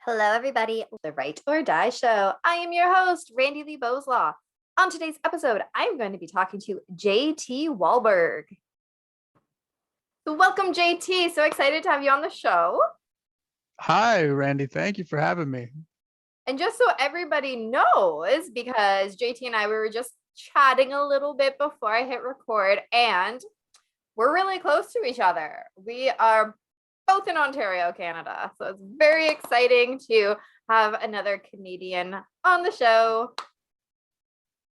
Hello, everybody. The Right or Die Show. I am your host, Randi-lee Boslaw. On today's episode, I'm going to be talking to JT Wahlberg. So welcome, JT. So excited to have you on the show. Hi, Randy. Thank you for having me. And just so everybody knows, because JT and I, we were just chatting a little bit before I hit record, and we're really close to each other. We are both in Ontario, Canada. So it's very exciting to have another Canadian on the show.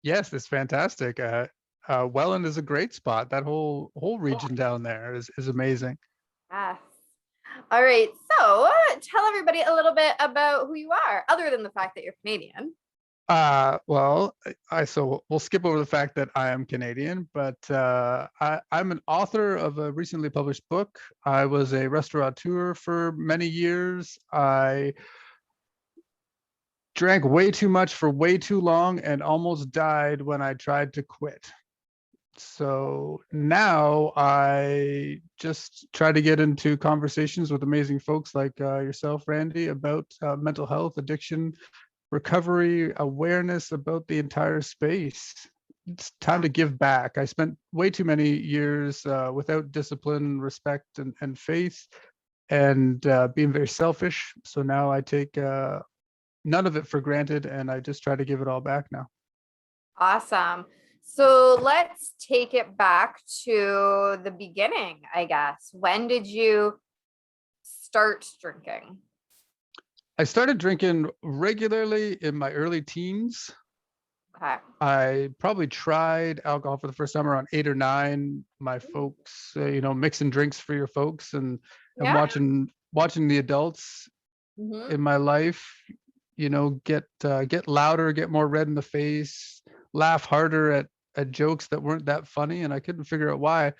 Yes, it's fantastic. Welland is a great spot. That whole region down there is amazing. Yes. All right. So tell everybody a little bit about who you are, other than the fact that you're Canadian. Well, so we'll skip over the fact that I am Canadian, but I'm an author of a recently published book. I was a restaurateur for many years. I drank way too much for way too long and almost died when I tried to quit. So now I just try to get into conversations with amazing folks like yourself, Randy, about mental health, addiction, recovery, awareness about the entire space. It's time to give back. I spent way too many years without discipline, respect, and faith, and being very selfish. So now I take none of it for granted, and I just try to give it all back now. Awesome. So let's take it back to the beginning, I guess. When did you start drinking? I started drinking regularly in my early teens. Okay. I probably tried alcohol for the first time around 8 or 9. My folks, mixing drinks for your folks, and Yeah. watching the adults in my life, get louder, get more red in the face, laugh harder at jokes that weren't that funny, and I couldn't figure out why.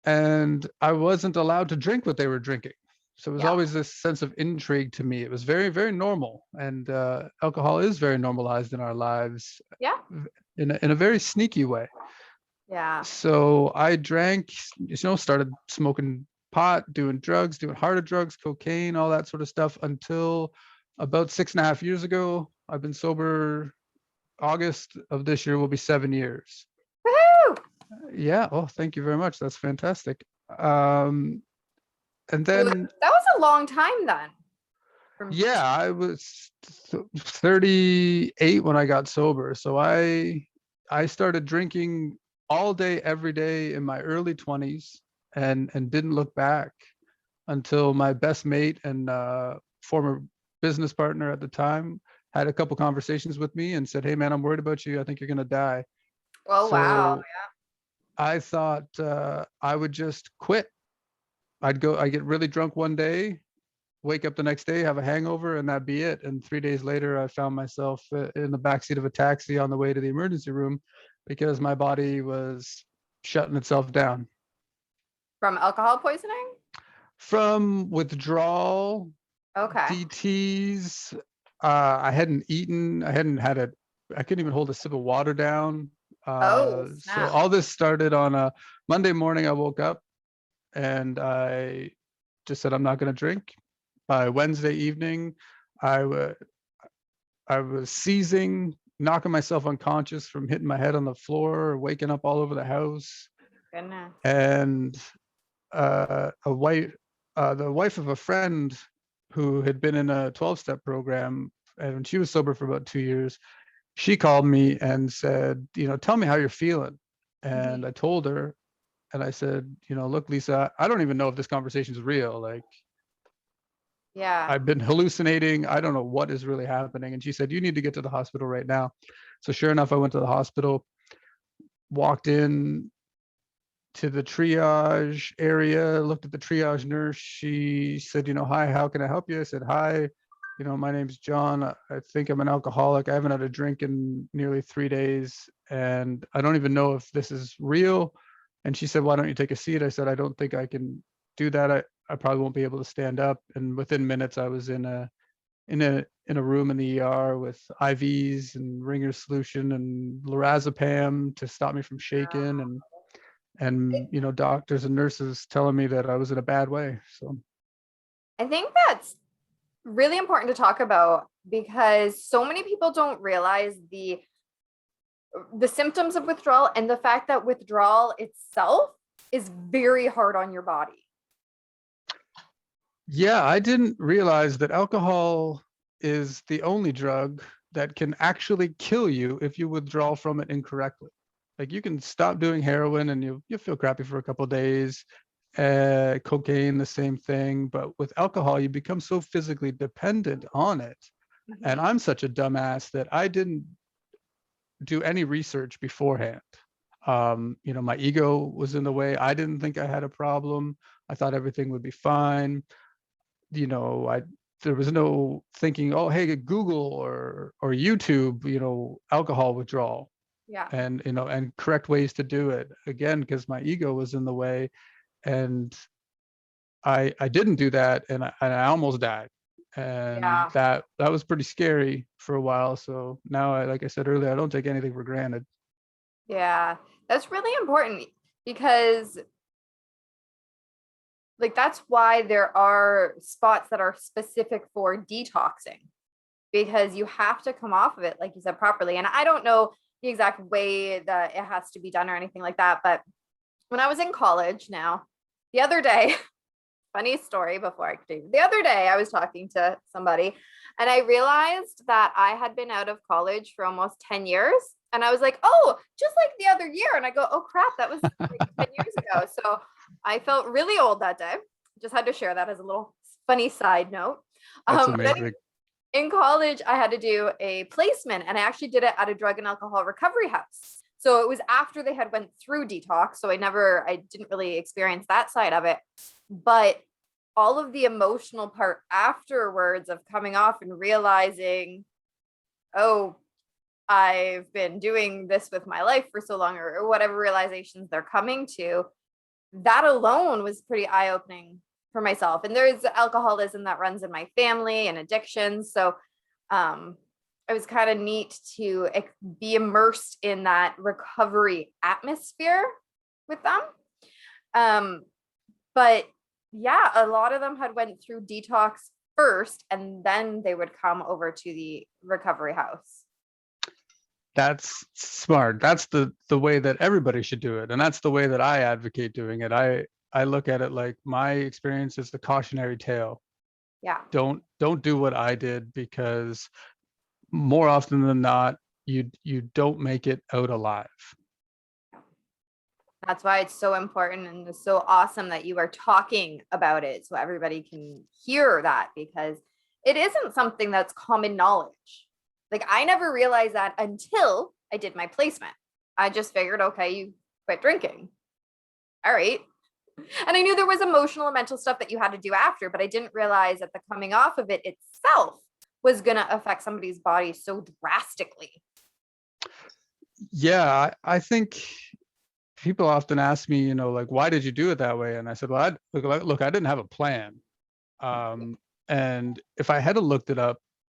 And I wasn't allowed to drink what they were drinking. So it was always this sense of intrigue to me. It was very, very normal. And alcohol is very normalized in our lives. Yeah. In a very sneaky way. Yeah. So I drank, started smoking pot, doing drugs, doing harder drugs, cocaine, all that sort of stuff until about 6.5 years ago. I've been sober. August of this year will be 7 years. Woohoo! Yeah. Oh, thank you very much. That's fantastic. And then that was a long time then. Yeah, I was 38 when I got sober. So I started drinking all day, every day in my early 20s, and didn't look back until my best mate and former business partner at the time had a couple conversations with me and said, "Hey man, I'm worried about you. I think you're gonna die." Oh, wow. Yeah. I thought I would just quit. I'd get really drunk one day, wake up the next day, have a hangover, and that'd be it. And 3 days later, I found myself in the backseat of a taxi on the way to the emergency room because my body was shutting itself down. From alcohol poisoning? From withdrawal, Okay. DTs. I hadn't eaten. I couldn't even hold a sip of water down. So all this started on a Monday morning. I woke up and I just said, I'm not going to drink. By Wednesday evening, I was seizing, knocking myself unconscious from hitting my head on the floor, waking up all over the house. Goodness. And the wife of a friend who had been in a 12-step program, and she was sober for about 2 years, she called me and said, tell me how you're feeling. And I told her, and I said, look, Lisa, I don't even know if this conversation is real. Like, yeah, I've been hallucinating. I don't know what is really happening. And she said, you need to get to the hospital right now. So sure enough, I went to the hospital, walked in to the triage area, looked at the triage nurse. She said, hi, how can I help you? I said, hi, my name's John. I think I'm an alcoholic. I haven't had a drink in nearly 3 days, and I don't even know if this is real. And she said, why don't you take a seat? I said, I don't think I can do that. I probably won't be able to stand up. And within minutes, I was in a room in the ER with IVs and Ringer solution and lorazepam to stop me from shaking, and doctors and nurses telling me that I was in a bad way. So I think that's really important to talk about because so many people don't realize the symptoms of withdrawal and the fact that withdrawal itself is very hard on your body. Yeah, I didn't realize that alcohol is the only drug that can actually kill you if you withdraw from it incorrectly. Like you can stop doing heroin and you feel crappy for a couple of days. Cocaine, the same thing. But with alcohol, you become so physically dependent on it. And I'm such a dumbass that I didn't do any research beforehand. My ego was in the way. I didn't think I had a problem. I thought everything would be fine. There was no thinking, oh, hey, Google or YouTube, alcohol withdrawal Yeah. and correct ways to do it. Again, because my ego was in the way, and I didn't do that, and I almost died, and Yeah. that was pretty scary for a while. So now, like I said earlier, I don't take anything for granted. Yeah. That's really important because like that's why there are spots that are specific for detoxing because you have to come off of it like you said properly. And I don't know the exact way that it has to be done or anything like that, but when I was in college now, the other day, funny story before I continue. The other day I was talking to somebody and I realized that I had been out of college for almost 10 years. And I was like, oh, just like the other year. And I go, oh crap, that was like 10 years ago. So I felt really old that day. Just had to share that as a little funny side note. That's But amazing. in college, I had to do a placement and I actually did it at a drug and alcohol recovery house. So it was after they had went through detox. So I didn't really experience that side of it. But all of the emotional part afterwards of coming off and realizing, oh, I've been doing this with my life for so long, or whatever realizations they're coming to, that alone was pretty eye-opening for myself. And there's alcoholism that runs in my family and addiction. So it was kind of neat to be immersed in that recovery atmosphere with them. But yeah, a lot of them had went through detox first and then they would come over to the recovery house. That's smart. That's the way that everybody should do it, and that's the way that I advocate doing it. I look at it like my experience is the cautionary tale. Yeah. Don't do what I did, because more often than not, you don't make it out alive. That's why it's so important and it's so awesome that you are talking about it so everybody can hear that, because it isn't something that's common knowledge. Like I never realized that until I did my placement. I just figured, okay, you quit drinking. All right. And I knew there was emotional and mental stuff that you had to do after, but I didn't realize that the coming off of it itself was going to affect somebody's body so drastically. Yeah, I think people often ask me, like, why did you do it that way? And I said, well, look, I didn't have a plan. And if I had looked it up,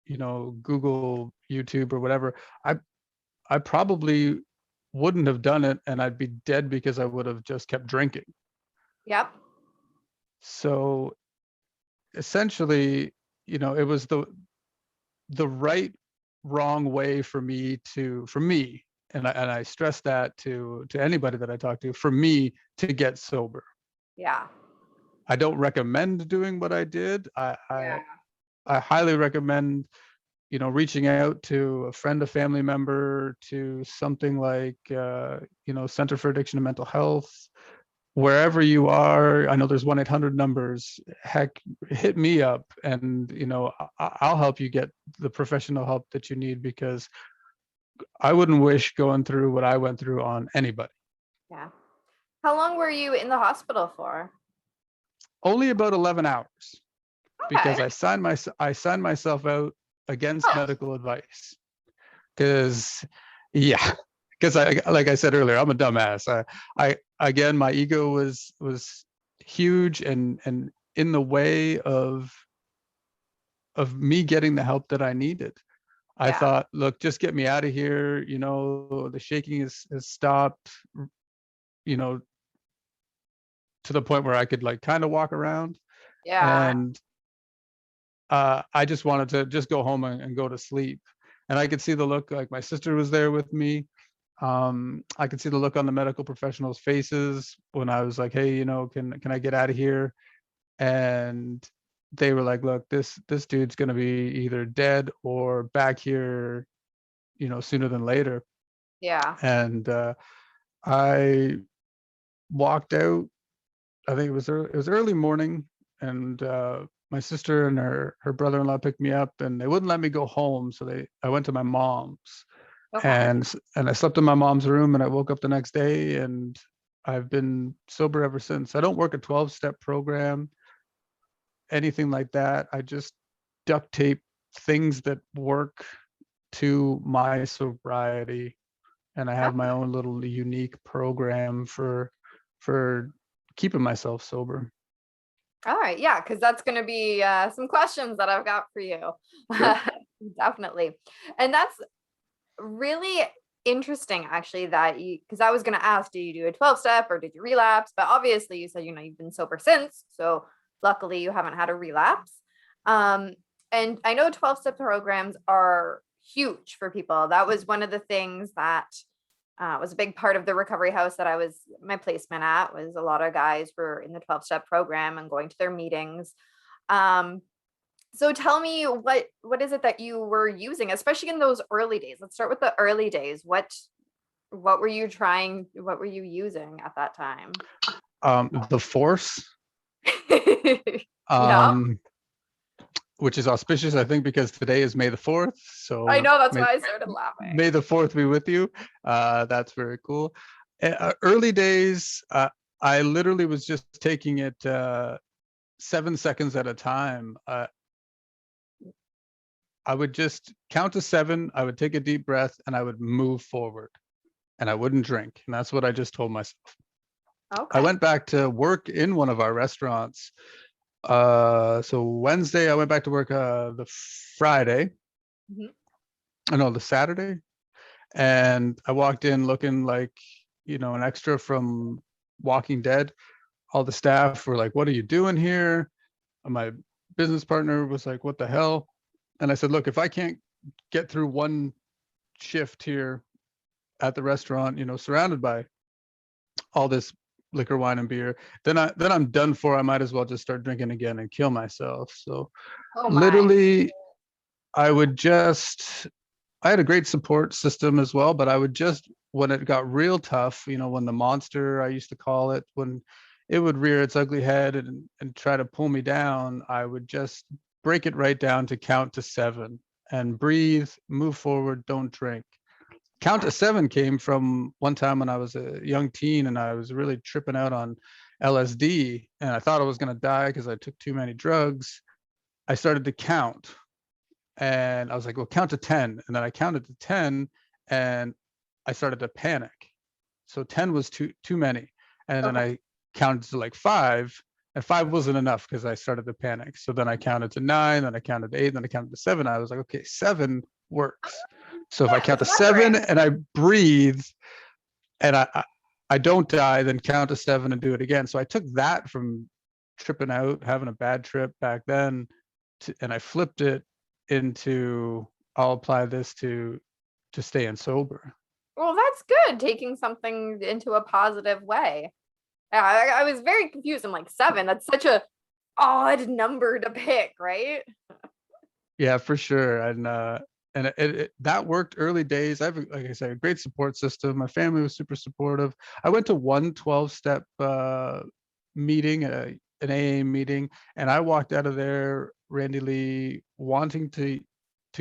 Google, YouTube, or whatever, I probably wouldn't have done it, and I'd be dead because I would have just kept drinking. Yep. So essentially, it was the right wrong way for me, and I stress that to anybody that I talk to, for me to get sober. Yeah. I don't recommend doing what I did. Yeah. I highly recommend, reaching out to a friend, a family member, to something like, Center for Addiction and Mental Health, wherever you are. I know there's 1-800 numbers. Heck, hit me up, and, I'll help you get the professional help that you need, because I wouldn't wish going through what I went through on anybody. Yeah. How long were you in the hospital for? Only about 11 hours, because Okay. I signed myself out against Oh, medical advice. Because, yeah, because like I said earlier, I'm a dumbass. I again, my ego was huge and in the way of me getting the help that I needed. I yeah. thought, look, just get me out of here. The shaking has stopped, you know, to the point where I could like kind of walk around. Yeah. And I just wanted to just go home and go to sleep. And I could see the look, like my sister was there with me. I could see the look on the medical professionals' faces when I was like, hey, you know, can I get out of here? And they were like, look, this dude's gonna be either dead or back here, you know, sooner than later. Yeah. And I walked out. I think it was early morning, and my sister and her brother-in-law picked me up, and they wouldn't let me go home, so I went to my mom's, Okay. and I slept in my mom's room, and I woke up the next day, and I've been sober ever since. I don't work a 12-step program, anything like that. I just duct tape things that work to my sobriety, and I have my own little unique program for keeping myself sober. All right. Yeah. Cause that's going to be some questions that I've got for you. Sure. Definitely. And that's really interesting, actually, that because I was going to ask, do you do a 12 step or did you relapse? But obviously, you said, you know, you've been sober since. So luckily, you haven't had a relapse. Um, and I know 12 step programs are huge for people. That was one of the things that was a big part of the recovery house that I was my placement at. Was a lot of guys were in the 12 step program and going to their meetings. Um, so tell me, what is it that you were using, especially in those early days? Let's start with the early days. What were you trying? What were you using at that time? The Force, Yeah, um, which is auspicious, I think, because today is May the 4th. I So know. That's why I started laughing. May the 4th be with you. That's very cool. Early days, I literally was just taking it 7 seconds at a time. I would just count to 7. I would take a deep breath and I would move forward, and I wouldn't drink. And that's what I just told myself. I Okay. went back to work in one of our restaurants. So Wednesday, I went back to work the Friday. Mhm. I know the Saturday. And I walked in looking like, you know, an extra from Walking Dead. All the staff were like, what are you doing here? And my business partner was like, what the hell? And I said, look, if I can't get through one shift here at the restaurant, you know, surrounded by all this liquor, wine, and beer, then I'm done for. I might as well just start drinking again and kill myself. So Oh my. literally, I would just I had a great support system as well, but I would just, when it got real tough, you know, when the monster, I used to call it, when it would rear its ugly head and try to pull me down, I would just break it right down to count to 7 and breathe, move forward, don't drink. Count to 7 came from one time when I was a young teen and I was really tripping out on LSD and I thought I was going to die because I took too many drugs. I started to count and I was like, well, count to 10. And then I counted to 10 and I started to panic. So 10 was too many. And then Okay. I counted to like 5, and 5 wasn't enough because I started to panic. So then I counted to 9, then I counted to 8, then I counted to 7. I was like, okay, 7 works. So if I Yeah, count it's to 7 remembering. and I breathe and I don't die, then count to 7 and do it again. So I took that from tripping out, having a bad trip back then, and I flipped it into I'll apply this to staying sober. Well, that's good. Taking something into a positive way. Yeah, I was very confused. I'm like, 7. That's such a odd number to pick, right? Yeah, for sure. And that worked early days. I have, like I said, a great support system. My family was super supportive. I went to one 12-step meeting, an AA meeting, and I walked out of there, Randi-lee, wanting to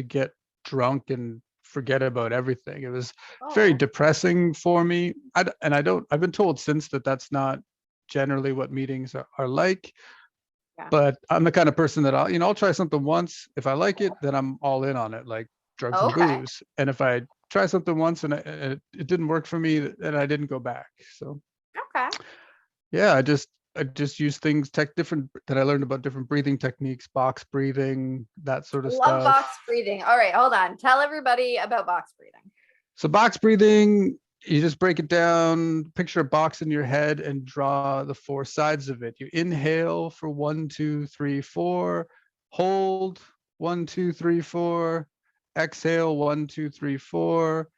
get drunk and forget about everything. It was very Oh, depressing for me. I don't. I've been told since that that's not generally what meetings are like. yeah. But I'm the kind of person that I'll try something once. If I like it, then I'm all in on it, like drugs and Okay. booze. And if I try something once and it didn't work for me, then I didn't go back. So Okay. yeah, I just use things different that I learned about different breathing techniques, box breathing, that sort of Love stuff. box breathing. All right, hold on. Tell everybody about box breathing. So box breathing, you just break it down, picture a box in your head and draw the 4 sides of it. You inhale for 1, 2, 3, 4, hold, 1, 2, 3, 4, exhale, 1, 2, 3, 4,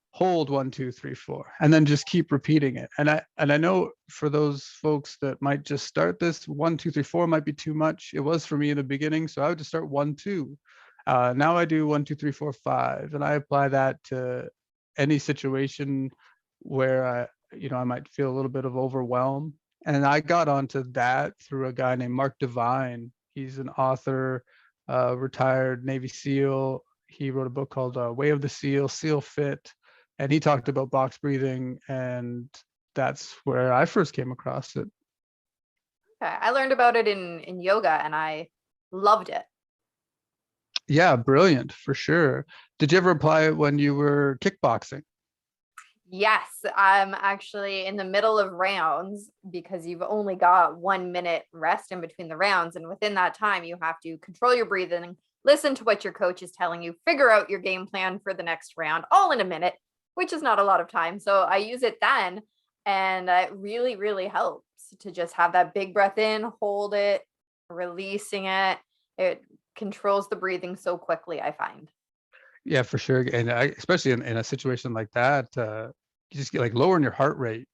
hold, 1, 2, 3, 4, and then just keep repeating it. And I know for those folks that might just start this, 1, 2, 3, 4 might be too much. It was for me in the beginning, so I would just start 1, 2. Now I do 1, 2, 3, 4, 5, and I apply that to any situation where I might feel a little bit of overwhelm. And I got onto that through a guy named Mark Devine. He's an author, retired Navy SEAL. He wrote a book called Way of the SEAL, SEAL Fit, and he talked about box breathing, and that's where I first came across it. Okay. I learned about it in yoga and I loved it. Yeah, brilliant for sure. Did you ever apply it when you were kickboxing? Yes, I'm actually in the middle of rounds because you've only got 1 minute rest in between the rounds. And within that time, you have to control your breathing, listen to what your coach is telling you, figure out your game plan for the next round, all in a minute, which is not a lot of time. So I use it then. And it really, really helps to just have that big breath in, hold it, releasing it. It controls the breathing so quickly, I find. Yeah, for sure. And especially in a situation like that, you just get like lowering your heart rate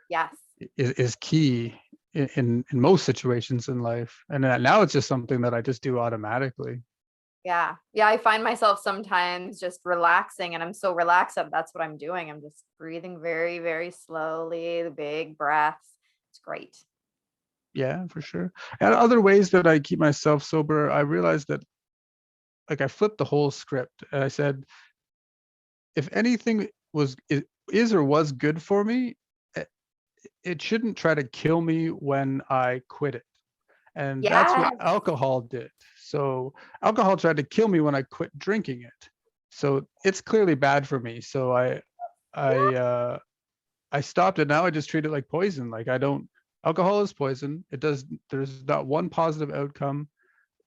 Yes. is key in most situations in life. And now it's just something that I just do automatically. Yeah. Yeah. I find myself sometimes just relaxing and I'm so relaxed that that's what I'm doing. I'm just breathing very, very slowly, the big breaths. It's great. Yeah, for sure. And other ways that I keep myself sober, I realized that like I flipped the whole script and I said, if anything is or was good for me, eh, it shouldn't try to kill me when I quit it. And that's what Yes. alcohol did. So alcohol tried to kill me when I quit drinking it. So it's clearly bad for me. So I I stopped it. Now I just treat it like poison. Like I don't alcohol is poison. There's not one positive outcome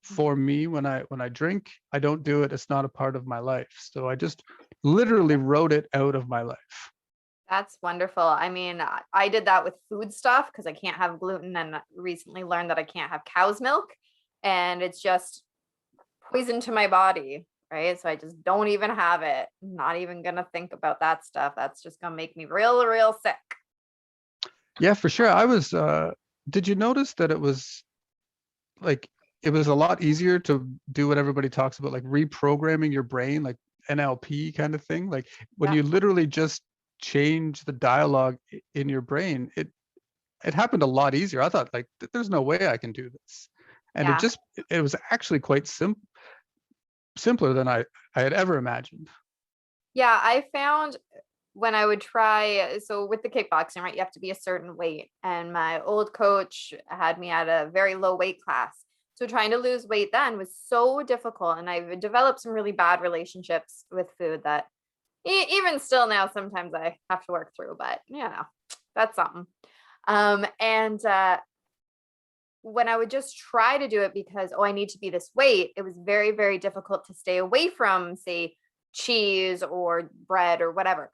for me when I drink. I don't do it. It's not a part of my life. So I just literally wrote it out of my life. That's wonderful. I mean, I did that with food stuff because I can't have gluten and recently learned that I can't have cow's milk and it's just poison to my body. Right. So I just don't even have it. Not even going to think about that stuff. That's just going to make me real, real sick. Yeah, for sure. Did you notice that like it was a lot easier to do what everybody talks about, like reprogramming your brain, like NLP kind of thing? Like when Yeah. you literally just change the dialogue in your brain, it happened a lot easier. I thought like there's no way I can do this. And Yeah. it was actually quite simpler than I had ever imagined. Yeah. I found when I would try, so with the kickboxing, right, you have to be a certain weight. And my old coach had me at a very low weight class. So trying to lose weight then was so difficult. And I've developed some really bad relationships with food that even still now, sometimes I have to work through, but that's something. And when I would just try to do it because, oh, I need to be this weight, it was very, very difficult to stay away from, say, cheese or bread or whatever.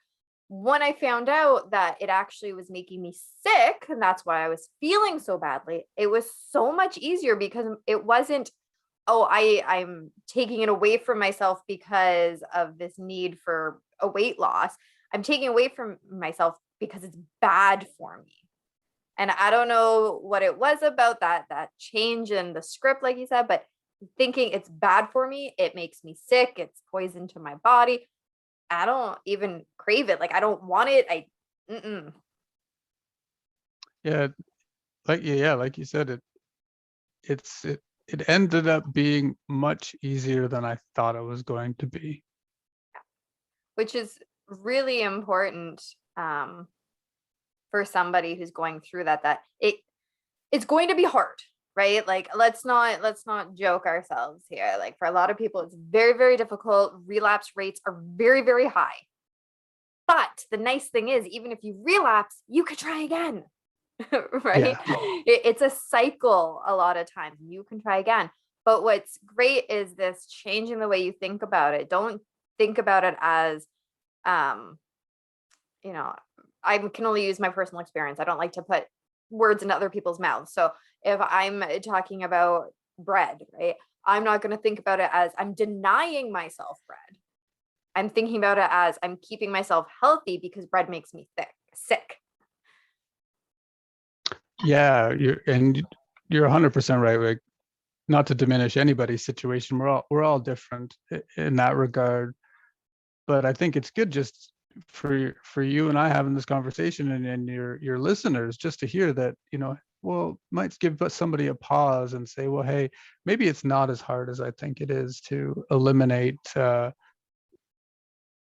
When I found out that it actually was making me sick, and that's why I was feeling so badly, it was so much easier because it wasn't, oh, I'm taking it away from myself because of this need for a weight loss. I'm taking away from myself because it's bad for me. And I don't know what it was about that change in the script, like you said, but thinking it's bad for me, it makes me sick, it's poison to my body. I don't even crave it. Like I don't want it. Mm-mm. Yeah, like you said, it ended up being much easier than I thought it was going to be. Which is really important for somebody who's going through that it's going to be hard, right? Like let's not joke ourselves here. Like for a lot of people it's very, very difficult. Relapse rates are very, very high. But the nice thing is even if you relapse, you could try again. Right? Yeah. It's a cycle a lot of times. You can try again. But what's great is this changing the way you think about it. Don't think about it as um you know, I can only use my personal experience. I don't like to put words into other people's mouths. So if I'm talking about bread, right? I'm not going to think about it as I'm denying myself bread. I'm thinking about it as I'm keeping myself healthy because bread makes me sick. Yeah, you're 100% right. Like, not to diminish anybody's situation, we're all different in that regard. But I think it's good just for you and I having this conversation, and your listeners, just to hear that, well, might give somebody a pause and say, well, hey, maybe it's not as hard as I think it is to eliminate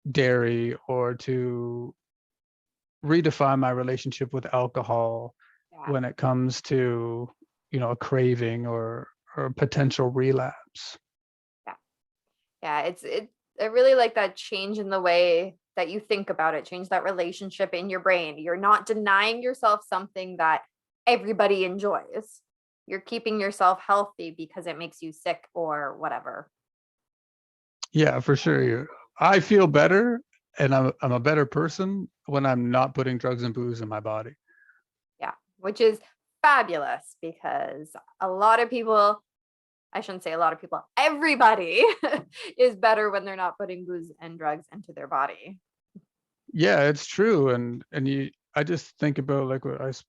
dairy, or to redefine my relationship with alcohol Yeah. when it comes to, a craving or a potential relapse. Yeah. Yeah. I really like that change in the way that you think about it, change that relationship in your brain. You're not denying yourself something that everybody enjoys. You're keeping yourself healthy because it makes you sick or whatever. Yeah, for sure. I feel better, and I'm a better person when I'm not putting drugs and booze in my body. Yeah. Which is fabulous because a lot of people, I shouldn't say a lot of people, everybody is better when they're not putting booze and drugs into their body. Yeah, it's true. I just think about, like, what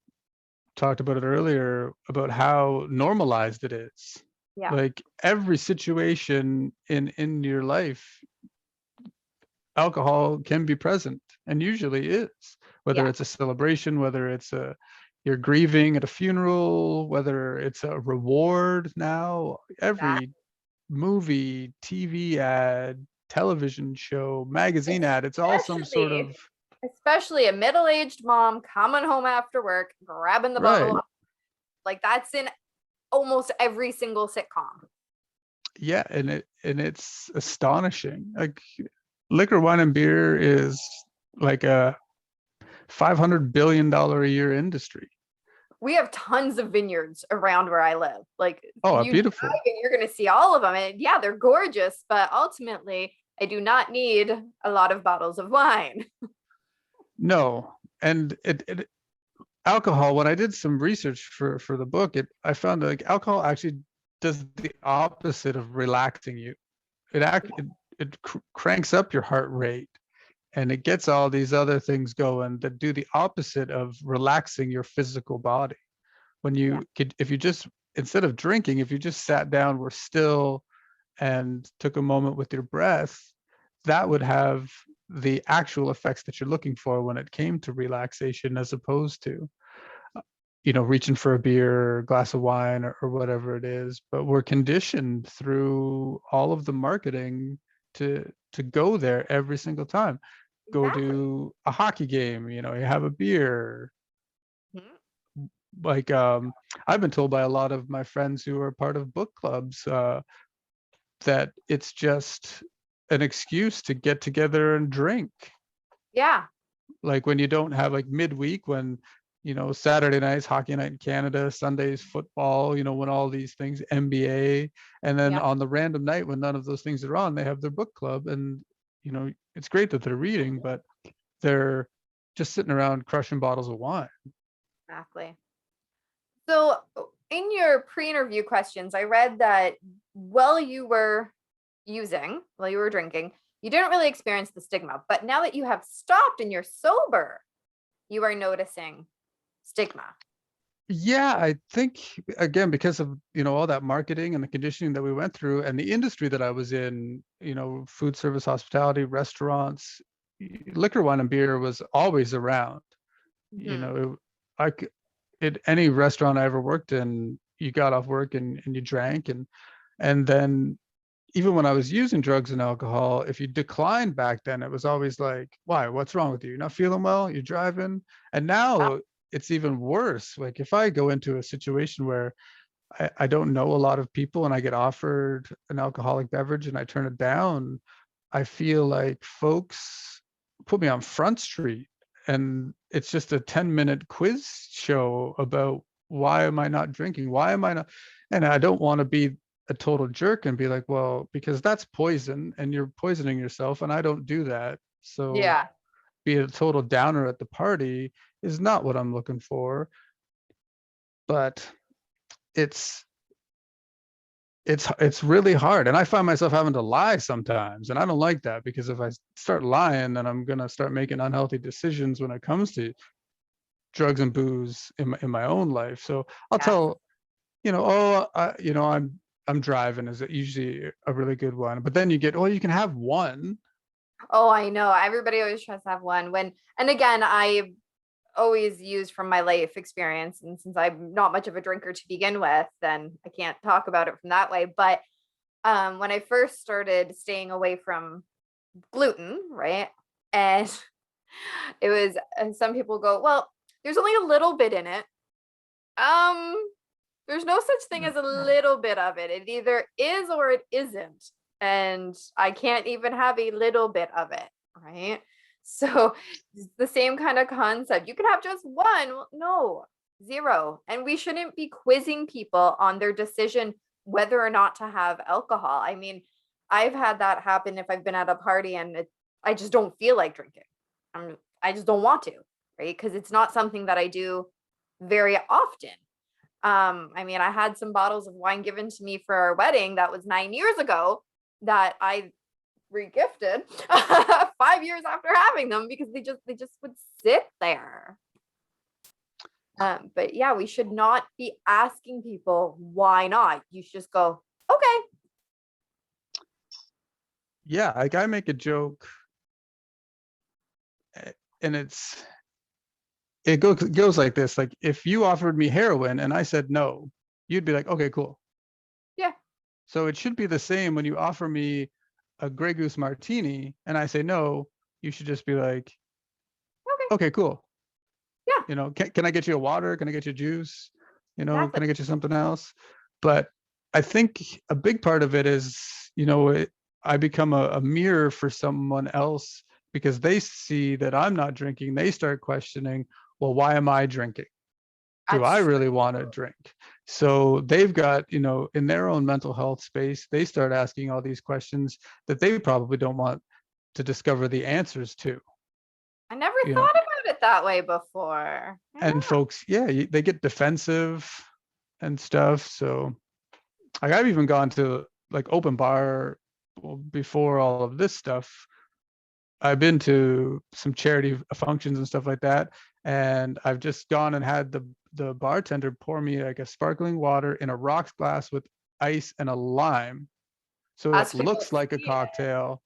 talked about it earlier, about how normalized it is. Yeah. Like, every situation in your life, alcohol can be present, and usually is, whether Yeah. it's a celebration, whether it's you're grieving at a funeral, whether it's a reward. Now That, every movie, TV ad, television show, magazine ad, it's all some sort especially of especially a middle-aged mom coming home after work, grabbing the bottle. right. Like that's in almost every single sitcom. Yeah, and it's astonishing. Like, liquor, wine, and beer is like a $500 billion a year industry. We have tons of vineyards around where I live. Like Oh, you drive beautiful. and you're going to see all of them. And yeah, they're gorgeous, but ultimately, I do not need a lot of bottles of wine. No, and it alcohol. When I did some research for the book, I found that, like, alcohol actually does the opposite of relaxing you. It cranks up your heart rate, and it gets all these other things going that do the opposite of relaxing your physical body. When Yeah. if you just, instead of drinking, if you just sat down, were still, and took a moment with your breath, that would have the actual effects that you're looking for when it came to relaxation, as opposed to, reaching for a beer or glass of wine, or whatever it is. But we're conditioned through all of the marketing to go there every single time. Go Exactly. to a hockey game, you have a beer. Mhm. Like, I've been told by a lot of my friends who are part of book clubs, that it's just an excuse to get together and drink. Yeah. Like, when you don't have, like, midweek, when, Saturday nights hockey night in Canada, Sundays football, when all these things, NBA, and then Yeah. on the random night when none of those things are on, they have their book club. And it's great that they're reading, but they're just sitting around crushing bottles of wine. Exactly. So, in your pre-interview questions, I read that while you were while you were drinking, you didn't really experience the stigma. But now that you have stopped and you're sober, you are noticing stigma. Yeah, I think, again, because of, all that marketing and the conditioning that we went through, and the industry that I was in, food service, hospitality, restaurants, liquor, wine, and beer was always around. You Mhm. know, I c- at any restaurant I ever worked in, you got off work and you drank, and then, even when I was using drugs and alcohol, if you declined back then, it was always like, why? What's wrong with you? You're not feeling well? You're driving? And now it's even worse. Like, if I go into a situation where I don't know a lot of people, and I get offered an alcoholic beverage and I turn it down, I feel like folks put me on Front Street, and it's just a 10-minute quiz show about, why am I not drinking? Why am I not? And I don't want to be a total jerk and be like, well, because that's poison and you're poisoning yourself, and I don't do that. So, Yeah. be a total downer at the party is not what I'm looking for. But it's it's really hard. And I find myself having to lie sometimes. And I don't like that, because if I start lying, then I'm going to start making unhealthy decisions when it comes to drugs and booze in my own life. So I'll Yes. tell, I'm driving is usually a really good one. But then you get, you can have one. Oh, I know. Everybody always tries to have one and again, I always use from my life experience. And since I'm not much of a drinker to begin with, then I can't talk about it from that way. But when I first started staying away from gluten, right? And it was, and some people go, well, there's only a little bit in it. Um, there's no such thing as a little bit of it. It either is or it isn't. And I can't even have a little bit of it, right? So it's the same kind of concept. You can have just one. Well, no, zero. And we shouldn't be quizzing people on their decision whether or not to have alcohol. I mean, I've had that happen if I've been at a party and I just don't feel like drinking. I just don't want to, right? Because it's not something that I do very often. I mean, I had some bottles of wine given to me for our wedding that was 9 years ago that I regifted 5 years after having them because they just would sit there. But yeah, we should not be asking people why not. You should just go, okay. Yeah, like I make a joke, and it goes like this. Like, if you offered me heroin and I said no, you'd be like, okay, cool. Yeah. So it should be the same when you offer me a Grey Goose martini and I say no, you should just be like, okay, cool. Yeah. Can I get you a water? Can I get you juice? Exactly. Can I get you something else? But I think a big part of it is, I become a mirror for someone else, because they see that I'm not drinking. They start questioning, well, why am I drinking? Do That's I true. really want to drink? So they've got, in their own mental health space, they start asking all these questions that they probably don't want to discover the answers to. I never you know thought about it that way before. Yeah. and folks, they get defensive and stuff. So like, I've even gone to like open bar, before all of this stuff. I've been to some charity functions and stuff like that, and I've just gone and had the bartender pour me like a sparkling water in a rocks glass with ice and a lime, so As it people looks like a see it. cocktail.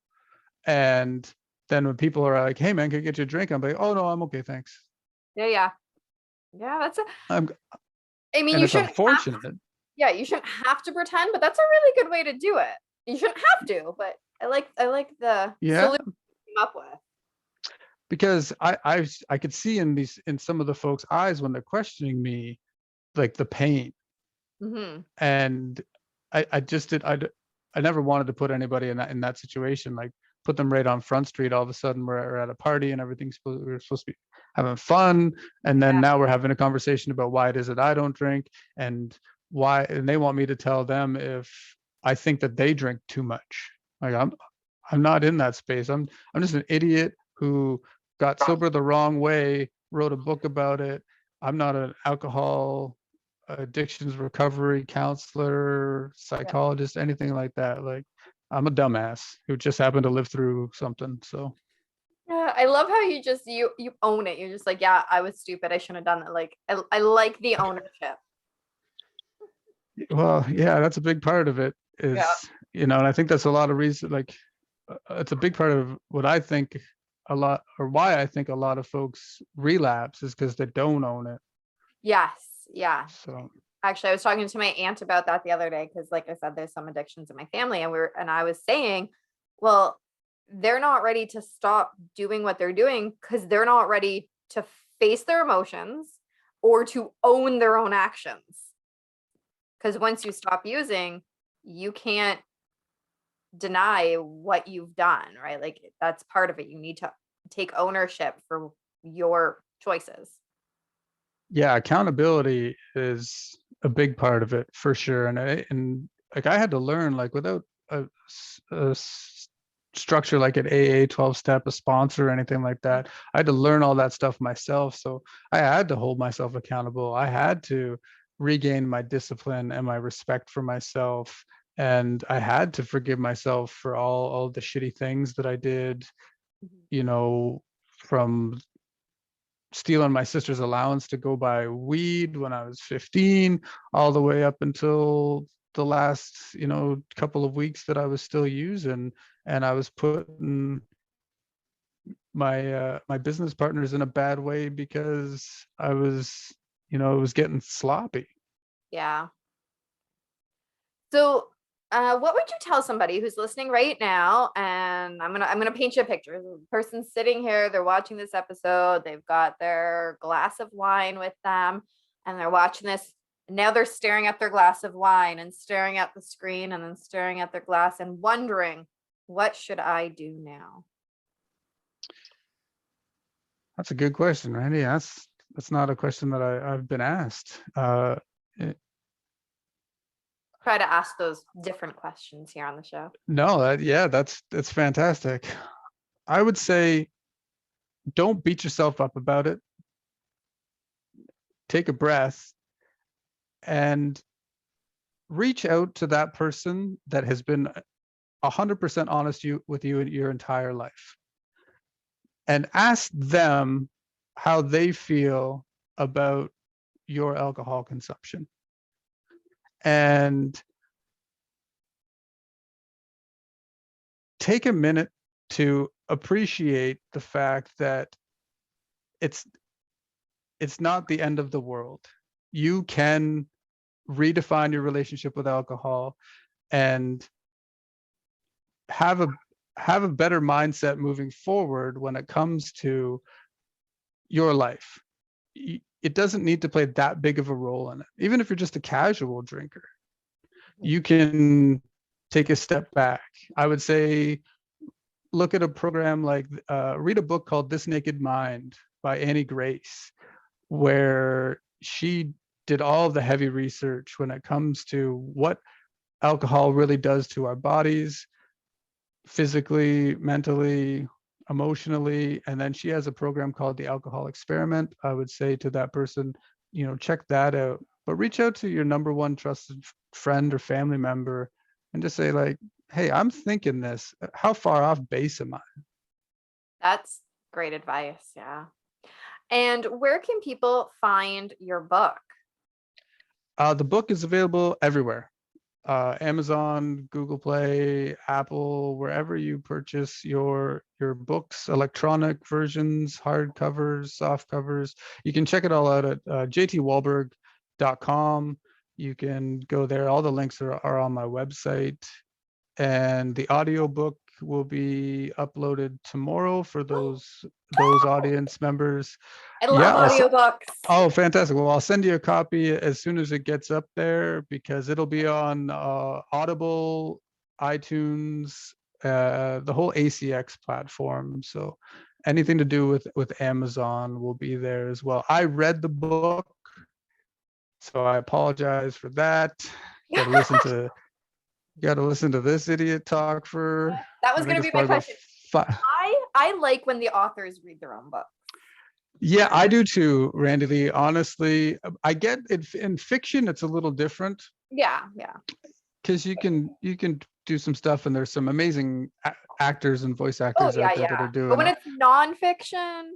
And then when people are like, "Hey man, can I get you a drink?" I'm like, "Oh no, I'm okay, thanks." Yeah, yeah. Yeah, I'm, I mean, and you it's shouldn't have unfortunate. yeah, you shouldn't have to pretend, but that's a really good way to do it. You shouldn't have to, but I like the Yeah, solution you came up with. because I could see in some of the folks' eyes when they're questioning me, like the pain. Hmm. And I just I never wanted to put anybody in that situation, like put them right on Front Street. All of a sudden we're at a party and we're supposed to be having fun, and then Yeah. now we're having a conversation about why it is that I don't drink, and they want me to tell them if I think that they drink too much. Like, I'm not in that space. I'm just an idiot who got sober the wrong way, wrote a book about it. I'm not an alcohol addictions recovery counselor, Yeah. psychologist, anything like that. Like, I'm a dumbass who just happened to live through something. So, Yeah, I love how you own it. You're just like, yeah, I was stupid. I shouldn't have done that. Like, I like the ownership. well, yeah, that's a big part of it is, Yeah. and I think that's a lot of reason, like, it's a big part of what I think a lot, or why I think a lot of folks relapse, is because they don't own it. Yes. Yeah. So, Actually, I was talking to my aunt about that the other day because, like I said, there's some addictions in my family, and I was saying, well, they're not ready to stop doing what they're doing because they're not ready to face their emotions or to own their own actions. Because once you stop using, you can't deny what you've done, right? Like that's part of it. You need to take ownership for your choices. yeah, accountability is a big part of it for sure. And like, I had to learn, like, without a structure like an AA 12 step, a sponsor, or anything like that. I had to learn all that stuff myself. So I had to hold myself accountable. I had to regain my discipline and my respect for myself. And I had to forgive myself for all the shitty things that I did, you know, from stealing my sister's allowance to go buy weed when I was 15, all the way up until the last, couple of weeks that I was still using. And I was putting my business partners in a bad way because I was, it was getting sloppy. Yeah. So, what would you tell somebody who's listening right now? And I'm gonna paint you a picture. The person's sitting here, they're watching this episode, they've got their glass of wine with them, and they're watching this. And now they're staring at their glass of wine and staring at the screen and then staring at their glass and wondering, what should I do now? That's a good question, Randy. That's not a question that I've been asked. Try to ask those different questions here on the show. No, that's fantastic. I would say don't beat yourself up about it. Take a breath and reach out to that person that has been 100% honest with you your entire life, and ask them how they feel about your alcohol consumption. And take a minute to appreciate the fact that it's not the end of the world. You can redefine your relationship with alcohol and have a better mindset moving forward when it comes to your life. It doesn't need to play that big of a role in it. Even if you're just a casual drinker, you can take a step back. I would say look at a program like read a book called This Naked Mind by Annie Grace, where she did all of the heavy research when it comes to what alcohol really does to our bodies, physically, mentally, emotionally. And then she has a program called the Alcohol Experiment. I would say to that person, check that out, but reach out to your number one trusted friend or family member and just say like, hey, I'm thinking this, how far off base am I? That's great advice. Yeah. And where can people find your book? The book is available everywhere. Amazon, Google Play, Apple, wherever you purchase your books, electronic versions, hardcovers, soft covers. You can check it all out at jtwahlberg.com. You can go there. All the links are on my website. And the audiobook will be uploaded tomorrow for those audience members. I love audiobooks. Oh, fantastic. Well, I'll send you a copy as soon as it gets up there, because it'll be on Audible, iTunes, the whole ACX platform. So anything to do with Amazon will be there as well. I read the book, so I apologize for that. Got to listen to this idiot talk for. That was going to be my question. I like when the authors read their own book. Yeah, I do too, Randi-lee. Honestly, I get it in fiction. It's a little different. Yeah. Because you can do some stuff, and there's some amazing actors and voice actors out there that are doing. But when it's nonfiction,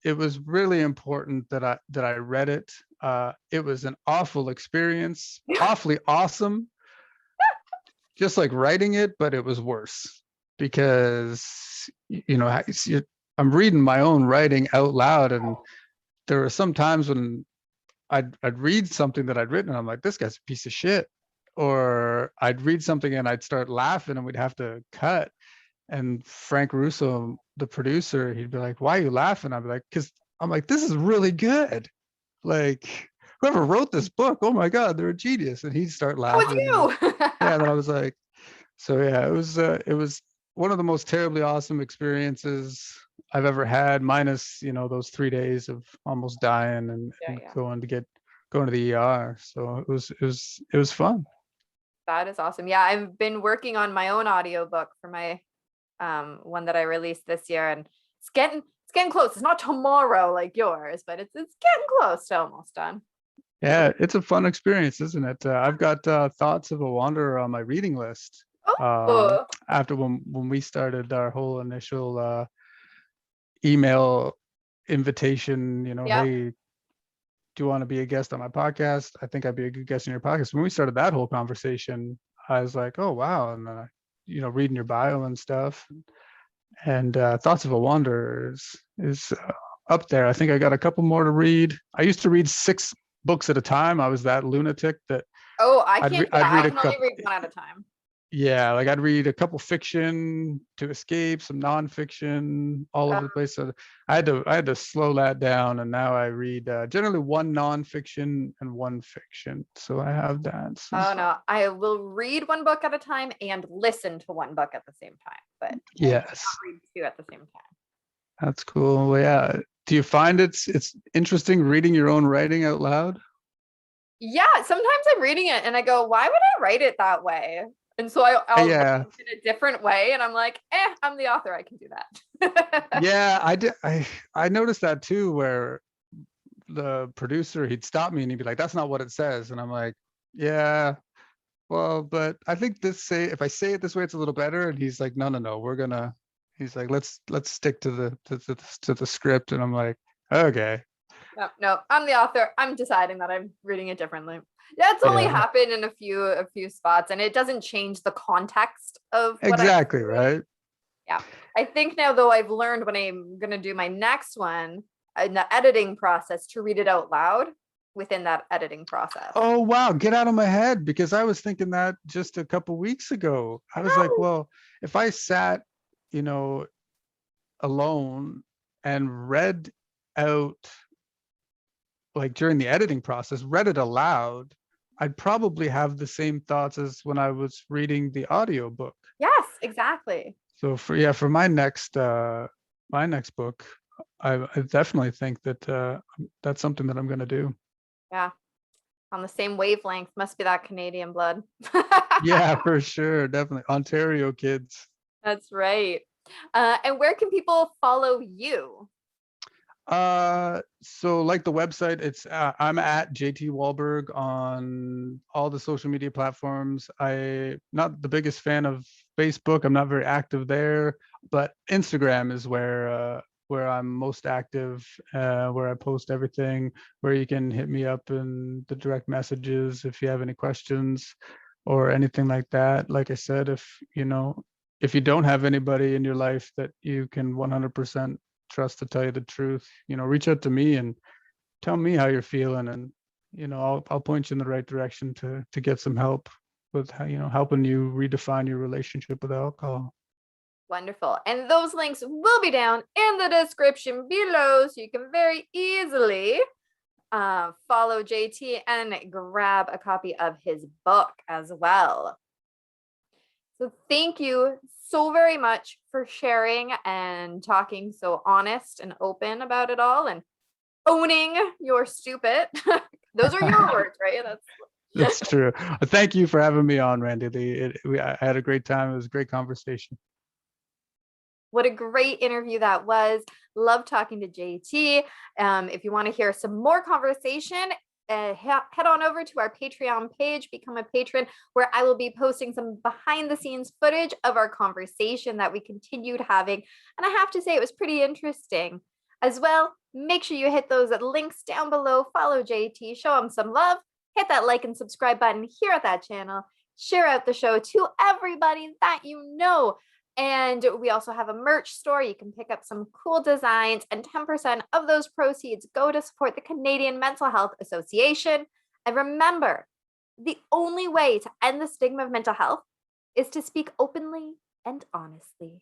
it was really important that I read it. It was an awful experience, awfully awesome, just like writing it, but it was worse because I'm reading my own writing out loud, and there were some times when I'd read something that I'd written and I'm like, this guy's a piece of shit. Or I'd read something and I'd start laughing and we'd have to cut. And Frank Russo, the producer, he'd be like, why are you laughing? I'd be like, because I'm like, this is really good. Like, whoever wrote this book, oh my God, they're a genius. And he'd start laughing. Oh, it's you. Yeah, and I was like, so yeah, it was one of the most terribly awesome experiences I've ever had, minus those 3 days of almost dying and going to the ER. So it was fun. That is awesome. Yeah, I've been working on my own audiobook for my one that I released this year, and it's getting close. It's not tomorrow like yours, but it's getting close to almost done. Yeah, it's a fun experience, isn't it? I've got Thoughts of a Wanderer on my reading list. Oh, After when we started our whole initial email invitation, yeah. hey, do you want to be a guest on my podcast? I think I'd be a good guest on your podcast. When we started that whole conversation, I was like, oh wow, and then reading your bio and stuff, and Thoughts of a Wanderer is up there. I think I got a couple more to read. I used to read 6 books at a time. I was that lunatic that Oh, I can't do I'd that. I read a can only couple. read one at a time. Yeah, like I'd read a couple fiction to escape, some nonfiction, all Uh, over the place. So I had to slow that down, and now I read generally one nonfiction and one fiction. So I have that. So oh no, I will read one book at a time and listen to one book at the same time, but I cannot yes, read two at the same time. that's cool. Well, yeah. Do you find it's interesting reading your own writing out loud? Yeah, sometimes I'm reading it and I go, why would I write it that way? And so I'll write Yeah, it in a different way, and I'm like, I'm the author, I can do that. yeah. I did. I noticed that too, where the producer, he'd stop me and he'd be like, "That's not what it says," and I'm like, "Yeah, well, but I think if I say it this way, it's a little better." And he's like, "No, no, no, we're gonna." He's like, "Let's stick to the script," and I'm like, "Okay, No, no, I'm the author. I'm deciding that I'm reading it differently. Yeah, it's only yeah, happened in a few spots, and it doesn't change the context of what I'm exactly doing. right." Yeah. I think now though I've learned when I'm gonna do my next one in the editing process to read it out loud within that editing process. Oh wow, get out of my head, because I was thinking that just a couple weeks ago. I was like, No. well, if I sat, you know, alone and read out, like during the editing process, read it aloud, I'd probably have the same thoughts as when I was reading the audiobook. Yes, exactly. So for my next book, I definitely think that that's something that I'm going to do. Yeah. On the same wavelength. Must be that Canadian blood. Yeah, for sure, definitely Ontario kids. That's right. And where can people follow you? So like the website, I'm at JT Wahlberg on all the social media platforms. I not the biggest fan of Facebook. I'm not very active there, but Instagram is where I'm most active, where I post everything, where you can hit me up in the direct messages if you have any questions or anything like that. Like I said, if you don't have anybody in your life that you can 100% trust to tell you the truth, reach out to me and tell me how you're feeling, and I'll point you in the right direction to get some help with how, helping you redefine your relationship with alcohol. Wonderful. And those links will be down in the description below, so you can very easily follow JT and grab a copy of his book as well. So thank you so very much for sharing and talking so honest and open about it all and owning your stupid. Those are your words, right? That's true. Thank you for having me on, Randi-lee. I had a great time. It was a great conversation. What a great interview that was. Love talking to JT. If you want to hear some more conversation, head on over to our Patreon page, become a patron, where I will be posting some behind the scenes footage of our conversation that we continued having. And I have to say, it was pretty interesting. As well, make sure you hit those links down below, follow JT, show him some love, hit that like and subscribe button here at that channel, share out the show to everybody that you know. And we also have a merch store. You can pick up some cool designs, and 10% of those proceeds go to support the Canadian Mental Health Association. And remember, the only way to end the stigma of mental health is to speak openly and honestly.